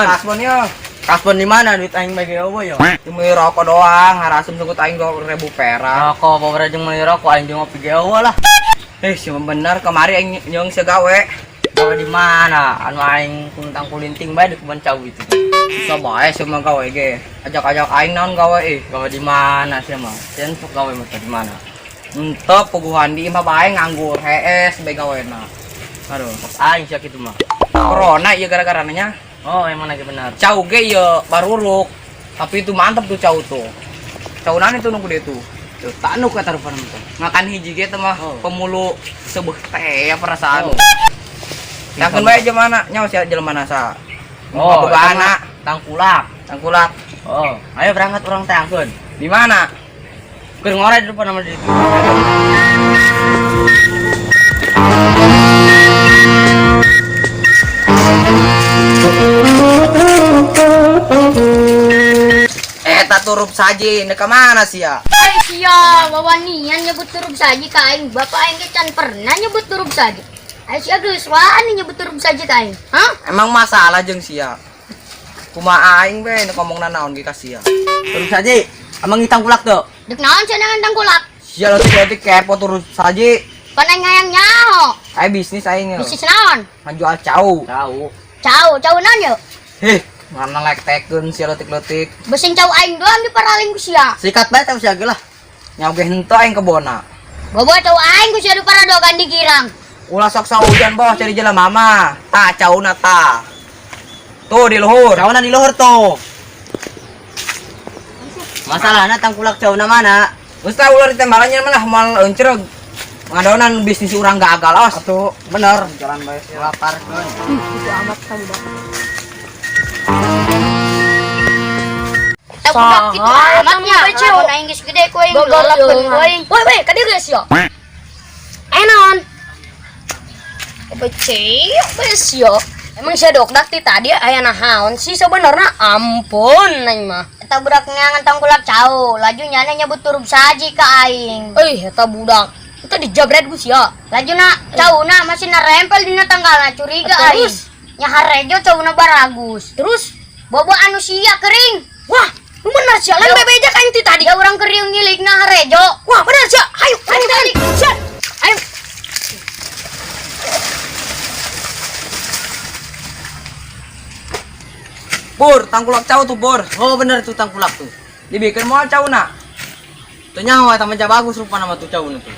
kasbon ya. Kasbon di mana duit aing bagi eueuh ya? Cuma rokok doang, harasum sukut aing 2.000 perak. Rokok bawa jeung meuli rokok aing jeung ngopi ge eueuh lah. Cuma bener kemari aing nyong segawe. Gawe di mana? Anu aing kuntang kulinting bae di kebun cau itu. Bisa bae semua gawe ge. Ajak-ajak aing naon gawe Gawe di mana sih mah? Cenah sok gawe mah di mana? Ente puguhan di imah bae nganggur HS bae gawena. Aduh, aing sia kitu mah. Corona ieu gara-gara nanya. Oh, emang lagi benar. Cau ge ieu baruruk. Tapi itu mantep tuh cau tuh. Caunan itu nunggu dia tuh. Tuh, tak nu kata rupana teh. Makan hiji ge teh mah pemulu sebuh teh ya perasaan. Yakin bae aja mana nyawa sia jelema nasa. Oh, boga anak tangkulak. tangkulak. Oh, ayo berangkat urang teh angkeun. Di mana? Keur ngore di depan nama di situ. Eta turup saji, ini kemana sih ya? Ay siya, wawanian nyebut turub saji kain. Bapak aing ge can pernah nyebut turub saji. Ay siya geus wani nyebut turub saji kain. Hah? Emang masalah jeung sia. Kumaha aing we ngomongna naon ge ka sia. Terus saja, amang hitang kulak tuh. Dek naon cenah ngendang kulak? Sia letik-letik kepo turup saji. Panai ngayang nyaho. Aya bisnis aing. Bisnis naon? Ngejual cau. Tahu. Cau naon yo? Heh, mana lek tekeun sia letik-letik. Besing cau aing doang diparaling ku sia. Sikat bae teh sia ge lah. Nyawa ge henteu aing kebona. Bobo cau aing ku sia diparadogan di kirang. Ulah sok saujan bos cari jalan mama. Tah cauna tah. Tuh di luhur. Cauna di luhur tuh. Masalahna tangkulak cauna mana? Geus tah ular ditembalannya mah lah moal euncreug. Ngadonan bisnis urang gagal awas. Atuh, bener. Jalan bae sia lapar keun. Itu amat kamu dah. Saha Gitu amatnya. Naon aing geus gede ku aing lolak ku aing. Woi, ka dieu geus yo. Enon. Beus yo. Emang sia dokdak ti tadi aya nahaon sih sebenarnya ampun aing mah. Eta budak ngangan tangkulak cau, laju nyana nyebut turub saji ka aing. Eta budak. Eta dijabret ku sia. Lajuna cauna masih narempel dina tanggalna curiga aing. Nya harejo cauna baragus. Terus bobo anu sia kering. Wah, lu bener sia lain bebeja ka ti tadi. Ya urang kering ngilikna harejo. Wah, bener sia. Ayo tadi. Ayo. Bur, tangkulak cau tuh bur. Oh, bener tuh tangkulak tuh. Dibikin moal cauna. Tuh nyawa eta meja bagus rupana mah tuh cauna tuh.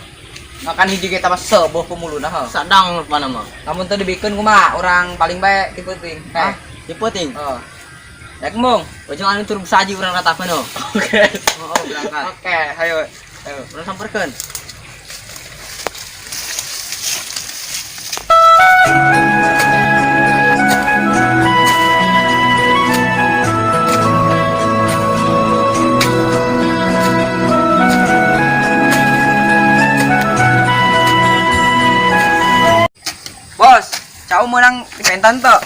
Makan hiji ge teh mah seueuh pemuluna heuh. Sadang rupana mah. Lamun teu dibikeun kumaha urang paling bae tipe ting. Hah? Diputing. Heeh. Ya kembung. Ujung anu turun saji urang ratakeun oh. Oke. Oh, berangkat. Oke, ayo. Ayo, urang samperkeun. Bos, cau menang di pentan tuh.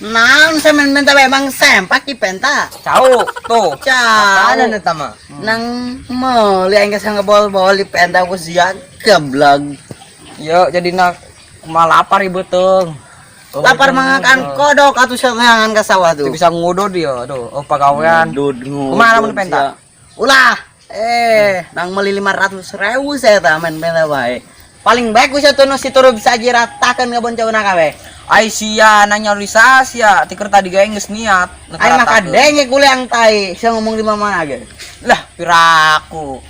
Naon saya minta memang sempak di penta. Cau tuh. Ada Ada eta mah. nang meuli aing geus ngebol-bol di penta ku sia geblag. Yo, jadi nak kumaha lapar ieu beuteung. Lapar mangakan kodok atuh sangangan ka sawah tuh. Bisa ngudud dia, aduh, oh pagawean. Kumaha mun penta? Ulah. Nang meuli 500.000 saya tah main penta bae. Paling baik ku sia teu si turub saji ratakeun ngebon cauna kabeh. Ai sia nanya lisa sia tiker tadi gawe geus niat. Aing mah kadenge kuliang tai, sia ngomong di mana ge. Lah, piraku.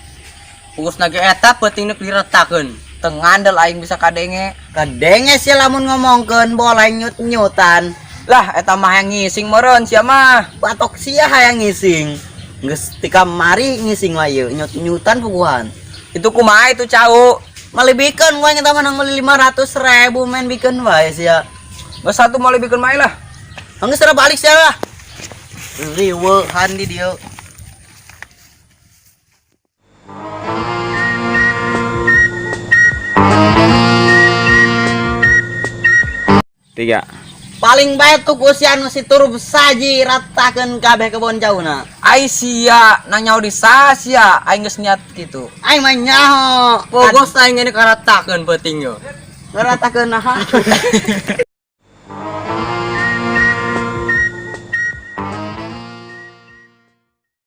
Pungusna ge eta peuting neuk diretakeun. Teu ngandel aing bisa kadenge. Kadenge sia lamun ngomongkeun boleh nyut-nyutan. Lah, eta mah yang ngising meureun sia mah. Batok sia hayang ngising. Geus ti kamari ngising wae yeuh nyut-nyutan puguhan. Itu kumaha itu cau? Malibikeun gua kita menang meuli 500.000 main bikeun wae sia. Geus satu mau lebihkeun main lah. Geus tara balik sia lah. Riweuhan di dieu. Tiga. Paling bae tuh ku sia anu si turub saji ratakeun kabeh kebon cauna. Ai sia nanya di sia aing geus niat kitu. Aing mah nyaho. Pogos aing ini karatakeun peuting yo. Ngaratakeun naha.